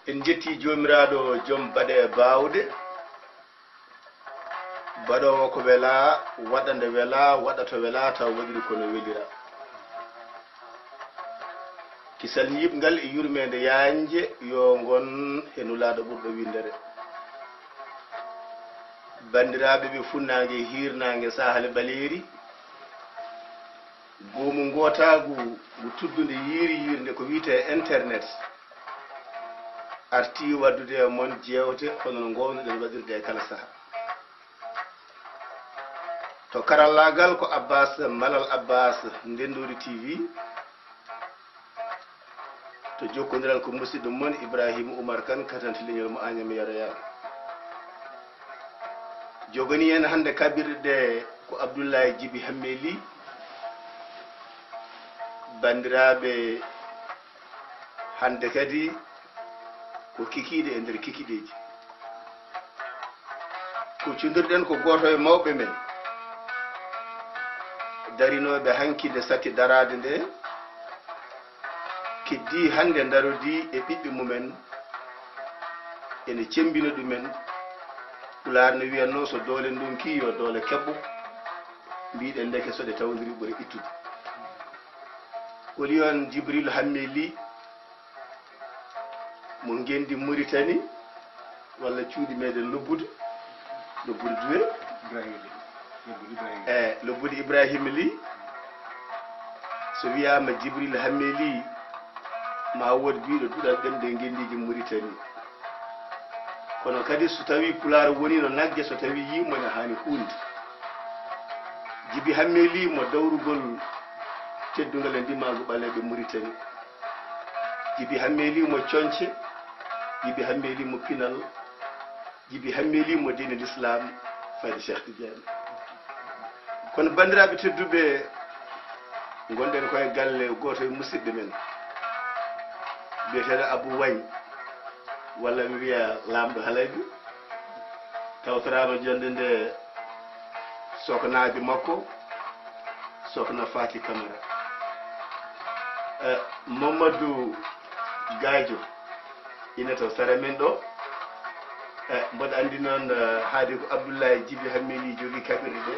en jetti jomiraɗo joom baɗe e bawde baɗowo ko wela waɗa nde wela waɗa to wela taw waɗiri kono welira kisal yiɓgal e yurmede yanje yo gon e nulaɗo ɓurɗo windere bandiraɓe ɓe funnague hirnague sahale ɓaleri goomu gotagu ngu tuddude yirde ko wiite internet arti waddude e mon jewte hono no gownoɗen waɗirde e kala saaha to karallagal ko Abbas Malal Abbas Ndendori TV to jokkodiral ko musidɗo mon Ibrahima Oumar Kane katanti leñol mo Agname Yoroya jogani en hande kabirɗe ɗe ko Abdoulaye Djiby Hammeli bandiraɓe hande kadi ko kikiɗe e nder kikiɗeji kuccodirɗen ko goto e mawɓe men darinoɓe hankide sakki darade nde keddi hande darodi e ɓiɓɓe mumen ene cembina ɗumen pulaar no wiyanno so doole ndunki yo doole keɓɓo mbiɗen ndeke soɗe tawdiri ɓuri ittude woni on Djibril Hammeli mo gendi Mauritanie walla cuuɗi meɗen lobbude duwe lobbude Ibrahima Ly so wiyama Djibril Hammeli ma wod biɗo duɗal ɗemɗe gendiji Mauritanie kono kadi so tawi pulaar woni no nagge so tawi yimo ne hani hunde Djiby Hammeli mo dawrugol teddugal e ndimagu ɓaleɓe Mauritanie Djiby Hammeli mo conce Djiby Hammeli mo pinal Djiby Hammeli mo dine l'islam fayde Cheikh Tidiane kono bandiraɓe tedduɓe gonɗen koye galle goto e musidɓe men biyeteɗo Abou Wagne walla mi wiya lamɗo halayɓe tawtorama jonde nde soknaji makko sokna Fati Camara Mamadou Gadio ina taw sara men ɗo mboɗo andi noon haade ko Abdoulaye Djiby Hammeli jogui kaɓirɗe ɗe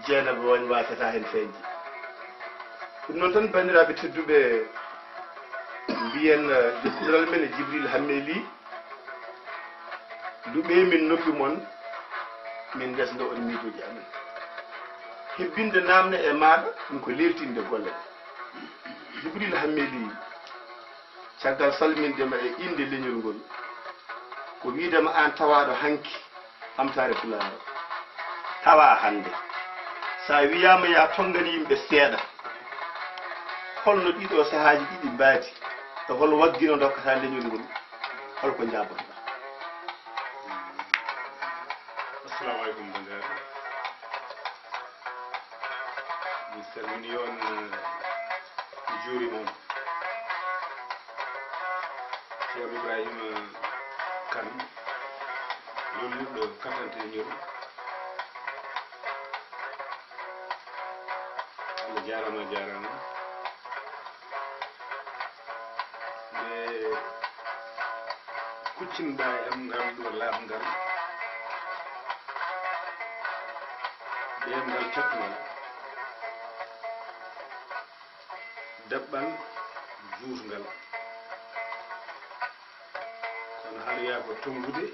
Dieynaba Wagne wasata hen feñde ɗum noon tan bandiraɓe tedduɓe mbiyen jokkodiral men e Djibril Hammeli duɓe min noppi mon min desdo on miijoji amen hebbinde namde e maɗa ɗum ko lertinde golle Djibril Hammeli caggal salmindema e inde leñol ngol ko wiidema an tawaɗo hanki ɓamtare pulaar tawa hande sa wiyama ya tongani yimɓe seeɗa holno ɗiɗo sahaji ɗiɗi mbaadi e hol waggino dokkata leñol ngol holko jabotoɗa assalamu aleykum bandiraɓe mi salmini on mi juurimon ceerno Ibrahima Kane yolluɗo katante ñoru Allah jarama jarama nde kuccinɗa em ngal ɗo laaɓngal ɓeengal cattugal daɓɓal juutngal kono haɗoya ko tongude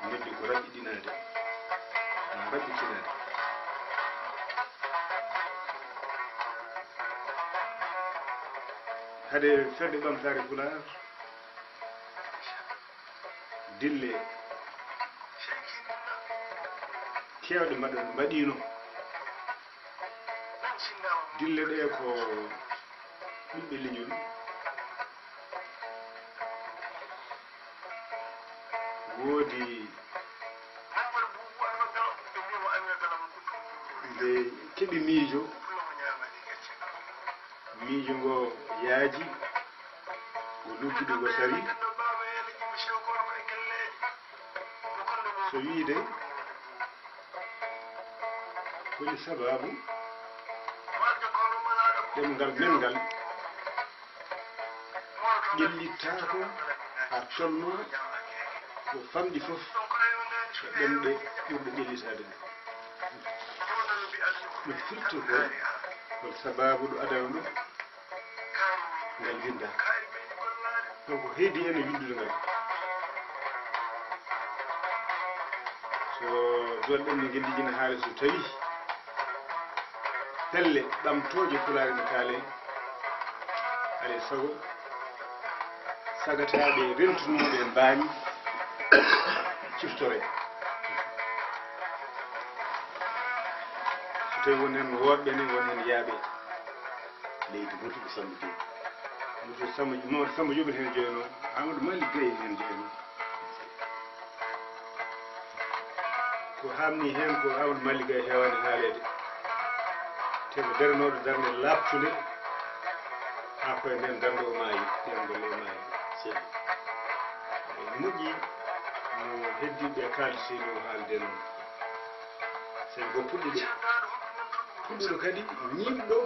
neddi ko raɓɓiɗinade ma raɓɓitinade hade fedde ɓamtare pulaar dille kewɗe mbaɗino dille ɗe ko ɓiɓɓe leñol woodi nde keɓi miijo ngo yaaji ko luggude ngo sari so wiide holi sababu ɗemngal men ngal ƴellittako ha tolno ko famɗi fof e ɗemɗe ɓurɗe ƴellitade ɗo firti ko hol sababu ɗo adana ɗum ngal winda donc heedi hen e windude ngal so joni ɗen no gendiji ne haali so tawi pelle ɓamtoje pulaare ne kaale alay sago sagataɓe rentunoɓe mbaani ciftore so tawi woni hen woɗɓe ne woni hen yaaɓe leydi mutuɓe Samba Diop mutuɓe Samba Diop hen joyno Amadou Malick Gaye hen joyno ko hamni hen ko Amadou Malick Gaye hewani haalede temo daranoɗo darde labtude ha koye nden darde o maayi ɗen golle o maayi moƴƴi no heddiɓe kalti no haalde noon sabi ko puɗɗiɗo kadi ñiiɓɗo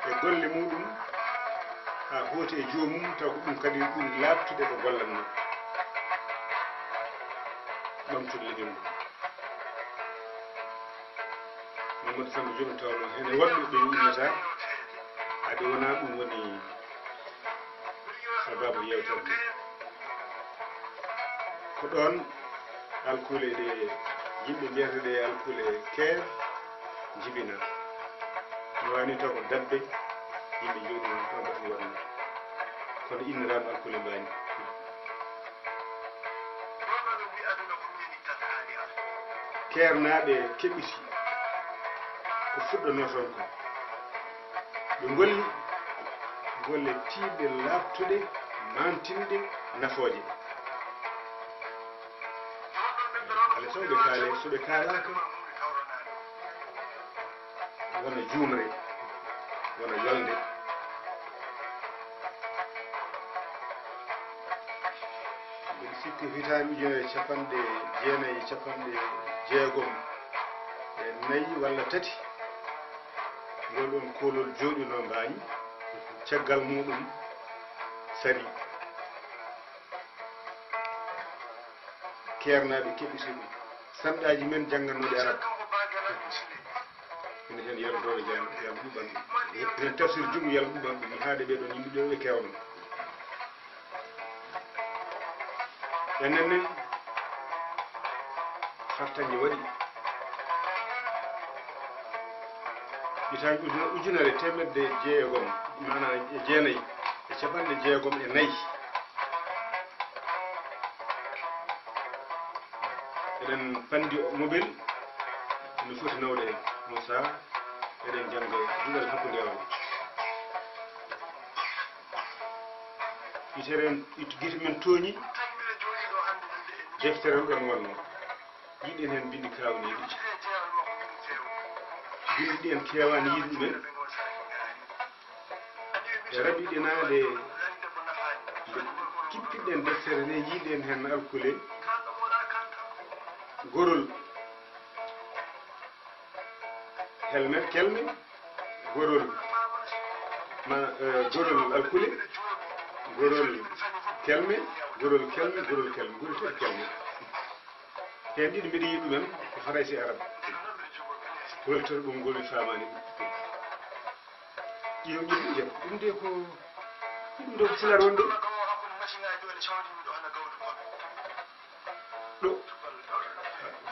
e golle muɗum ha hooti e joomum taw ko ɗum kadi ɓuri labtude ɗo gollatno ɓamtude leñol ngol Mamadou Samba Diop tawno hene woɗɓe ɓe innata ade wona ɗum woni sababu yewtere nde ko ɗon alkule ɗe yimɓe mbiyata ɗe alkule keer jibina no wani taw ko dabbe yimɓe jooɗi ɗon bati waɗno kono innirama alkule mbani keernaɓe keɓiti ko fuɗɗano toon ko ɓe golli golle tiiɗe labtuɗe mantinɗe nafooje alay sago ɓe kaale so ɓe kaalaka wona juumre wona yolde mbiɗa sikki hitande ujunere capanɗe jeenayyi capanɗe jeegom e nayyi walla tati ngol ɗon kolol jooɗino mbaani caggal muɗum sari keernaɓe keɓiti ɗum sanɗaji men janggannoɗe arab ene hen yaldoɗo jam yalla ɗuɓan ɗum enen tafsir jumu yalla ɗuɓan ɗum haade ɓeɗo yimɓe ɗo ɓe kewno enen fartañe waɗi hitande ujunere temedde jeegom mana e jeenayyi e capanɗe jeegom e nayyi eɗen pandi mobile no foti nawde en on saaha eɗen jangga duɗal hakkude on iteren guite men tooñi deftere ɗon wonno yiɗen hen bindi kawniɗi bindi ɗi en kewani yiɗuɓe e raɓiɗinade kippiɗen deftere nde yiiɗen hen alkule gorol helmet kelme gorol gorol alkule gorol kelme gorol kelme gorol kelme gorol tati kelme hen ɗiɗi mbiɗa yiɗi ɗumen ko faraysi arab holtere ɗum ngolmi famani ɗum ƴiwƴi ɗum jam ɗum de ko ɗum de ko fular wonde ɗo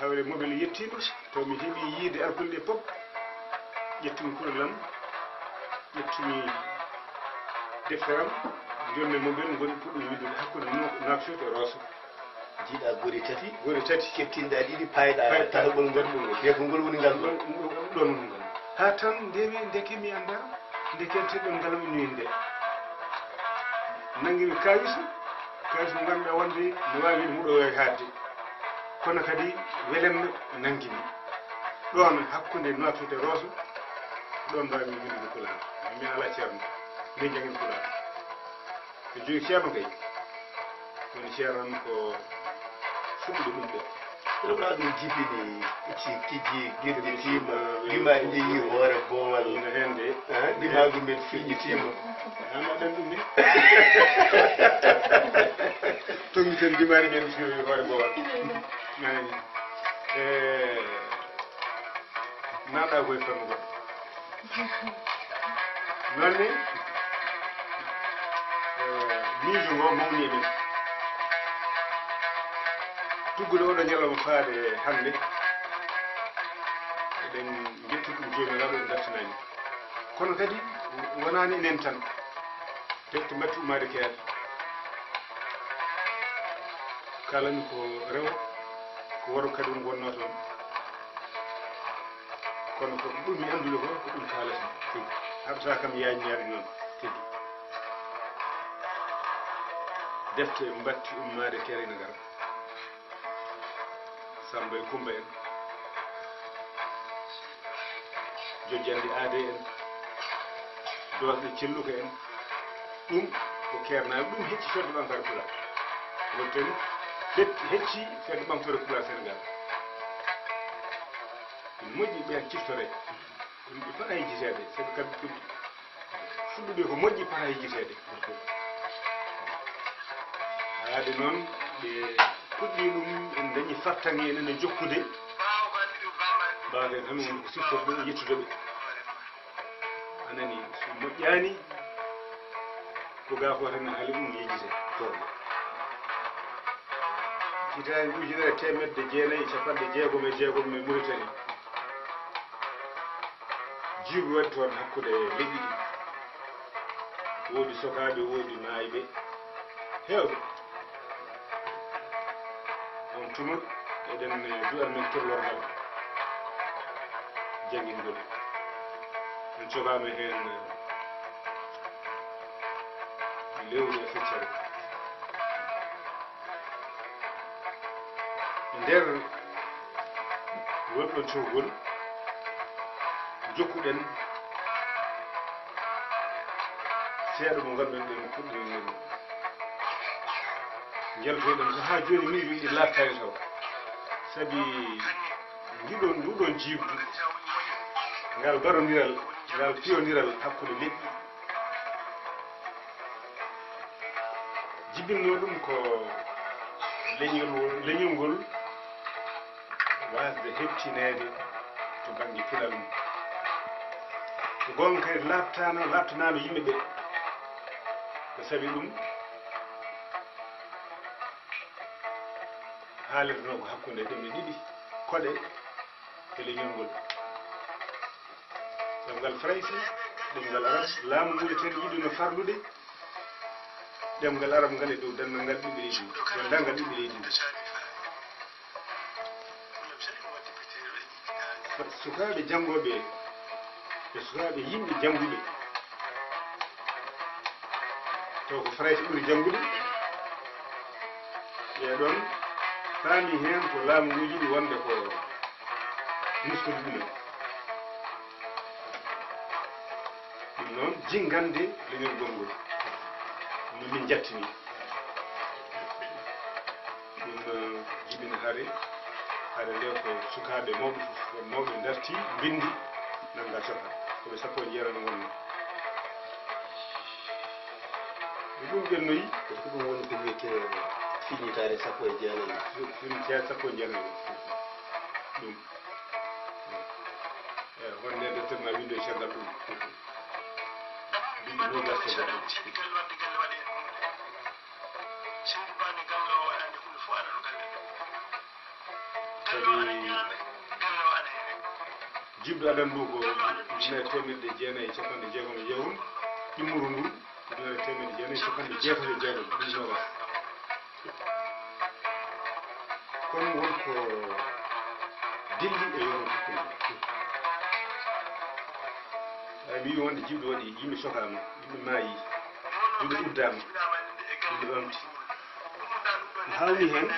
hawre mobile yettiɗo taw mi heeɓi yiide alkule ɗe pop ƴettumi kurelam ƴettumi defteram jonni mobile ngoni puɗɗum widude hakkude Nouakchott e Rosso jiiɗa gori tati keftinɗa ɗiɗi payɗa taɗoɓol ngol te ko ngol woni ngal ɗon woni ngal ha tan ndewi ndeke mi anda ndekenteɗon ngalam innoyinde nanguimi kawis mo ganduɗa wonde no wawi muɗo e hadde kono kadi welenno nanguimi ɗon hakkude Nouakchott e Rosso ɗon mbawimi windude pulaar min ala ceerno min jangguin pulaar mi jogui ceerno kay woni ceerno ko fuɗɗude ɗum ɗe vraiment ɗum jibini kiji girditima limaji jeeyi hoore boowal ina hende limagu men fiñitima amaɗen ɗum ni toñiten dimani men fiwi hoore boowal nani naɗa koye fannu goɗɗo nonne miijo ngo mawni e men tuggude oɗo ñalawma faade hannde eɗen getti ɗum jomiraɗo en dartinani kono kadi wonani enen tan defte matti ummade keyaɗe kalami ko rewo ko waro kadi ɗum wonno toon kono ko ɓurmi anndude ko ɗum kalata tigi haɗata kam yaññade noon tigi defte mbatti ummade kere ina gara Samba e Kumba en jojjande aade en dosɗe celluka en ɗum ko kernaɓe ɗum hecci fedde ɓamtare pula wonten hecci fedde ɓamtore pula Sénégal ɗum moƴƴi ɓen ciftore ɗum fota yejjitede sabi kamɓe fulɓe fulɓeɓe ko moƴƴi fota yejjitede haade noon ɓe puɗɗi ɗum en dañi fattani en ene jokkude mbawden tan wonde ko siftorde ɓe yettude ɓe anani so moƴƴani ko ga ko tan haali ɗum yejjite hitande ujunere temedde jeenayyi capanɗe jeegom e jeegom e Mauritanie jiigu waɗi toon hakkude leƴƴi ɗi woodi sokaɓe woodi naayiɓe heewɓe on tuma eɗen du'an men kerlorgal jangingol en cogama hen lewru e feccere nder wonɗon cogol jokkuɗen seeɗa mo ganduɗen ɗen puɗɗinen jaltoɗen ko ha joni miijo ɗi lattani taw sabi nduɗon jibdu ngal barodiral ngal piyodiral hakkude leƴƴi jibinno ɗum ko leñol ngol wasde heptinede to banggue pilal mum ko gonga kadi labtanano yimɓeɓe ko sabi ɗum haalirno ko hakkude ɗemɗe ɗiɗi koɗe e leñol ngol ɗemgal Fraysi ɗemgal arab laamu Mauritanie yiɗino farlude ɗemgal arab ngal e dow danndangal ɓiɓɓe leydi danndangal ɓiɓɓe leydi sukaɓe janngoɓe e sukaɓe yimɓe jannguɓe taw ko Fraysi ɓuri janngude ɓeɗon faami hen ko laamu ngu yiɗi wonde ko muskude ɗumen ɗum noon jingande leñol gongol no min jattini ɗum jibina haare nde ko sukaɓe mawɓe fof mawɓe darti bindi nanga coka koɓe sappo e jeerano wonno ɗum ɓennoyi ko ɗum woni ko wiyete fiñitare sappo e jeenayyi fiñitare sappo e jeenayyi ɗum eyi wonde docteur ma windo e caggal ɗum bindi nogas caggal sabi jibdu aɗan ndu ko ujunere temedde jeenayyi capanɗe jeegom e jeegom immuru ndu ujunere temedde jeenayyi capanɗe jeetati e jeegom ɗum nogas kono wonko dilli e yoron hakkude mi wi wonde jibdu waɗi yimɓe sokama yimɓe maayi yimɓe uddama yimɓe ɓamti hawni hen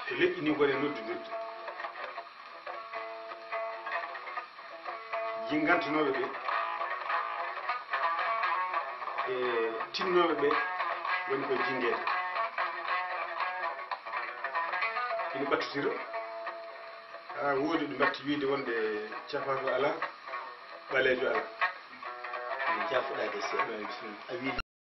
ko leƴƴi ni gone noddidirde jingantinoɓe ɓe e tinnoɓe ɓe woni ko jingede ina ɓattotira ha woodi ɗo mbatti wiide wonde cafato ala ɓaleejo ala min jafuɗade seeɗa a wi